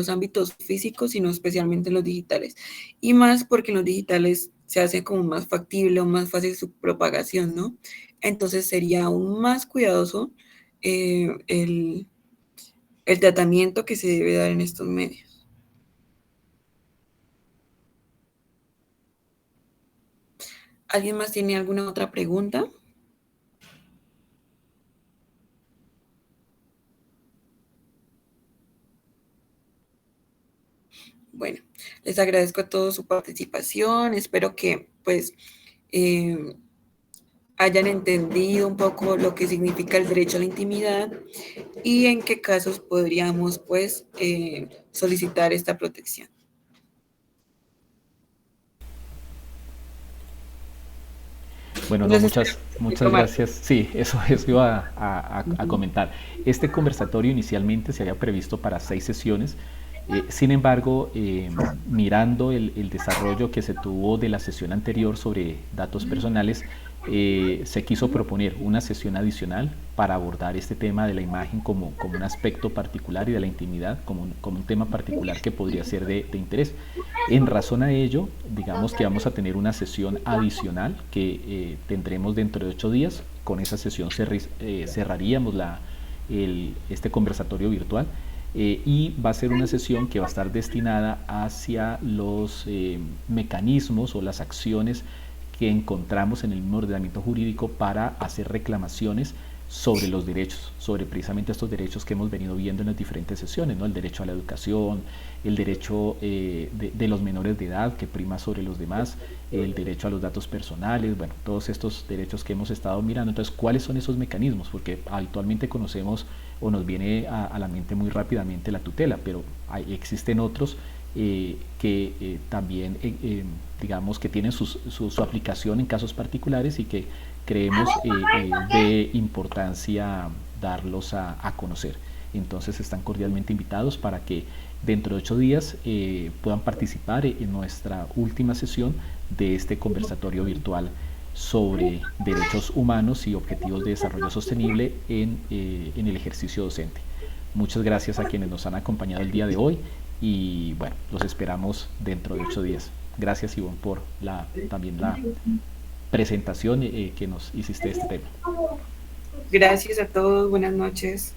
ámbitos físicos, sino especialmente en los digitales. Y más porque en los digitales se hace como más factible o más fácil su propagación, ¿no? Entonces sería aún más cuidadoso el tratamiento que se debe dar en estos medios. ¿Alguien más tiene alguna otra pregunta? Bueno, les agradezco a todos su participación. Espero que pues hayan entendido un poco lo que significa el derecho a la intimidad y en qué casos podríamos pues solicitar esta protección. Bueno, no, muchas gracias. Sí, eso iba a comentar. Este conversatorio inicialmente se había previsto para 6 sesiones. Sin embargo, mirando el desarrollo que se tuvo de la sesión anterior sobre datos personales, se quiso proponer una sesión adicional para abordar este tema de la imagen como un aspecto particular y de la intimidad como un tema particular que podría ser de interés. En razón a ello, digamos que vamos a tener una sesión adicional que tendremos dentro de 8 días. Con esa sesión cerraríamos este conversatorio virtual. Y va a ser una sesión que va a estar destinada hacia los mecanismos o las acciones que encontramos en el mismo ordenamiento jurídico para hacer reclamaciones sobre los derechos, sobre precisamente estos derechos que hemos venido viendo en las diferentes sesiones, ¿no? El derecho a la educación, el derecho de los menores de edad que prima sobre los demás, el derecho a los datos personales, bueno, todos estos derechos que hemos estado mirando. Entonces, ¿cuáles son esos mecanismos? Porque habitualmente conocemos o nos viene a la mente muy rápidamente la tutela, pero existen otros que también digamos que tienen su aplicación en casos particulares y que creemos de importancia darlos a conocer. Entonces están cordialmente invitados para que dentro de 8 días puedan participar en nuestra última sesión de este conversatorio virtual sobre derechos humanos y objetivos de desarrollo sostenible en el ejercicio docente. Muchas gracias a quienes nos han acompañado el día de hoy y bueno, los esperamos dentro de 8 días. Gracias, Ivonne, por también la presentación que nos hiciste de este tema. Gracias a todos, buenas noches.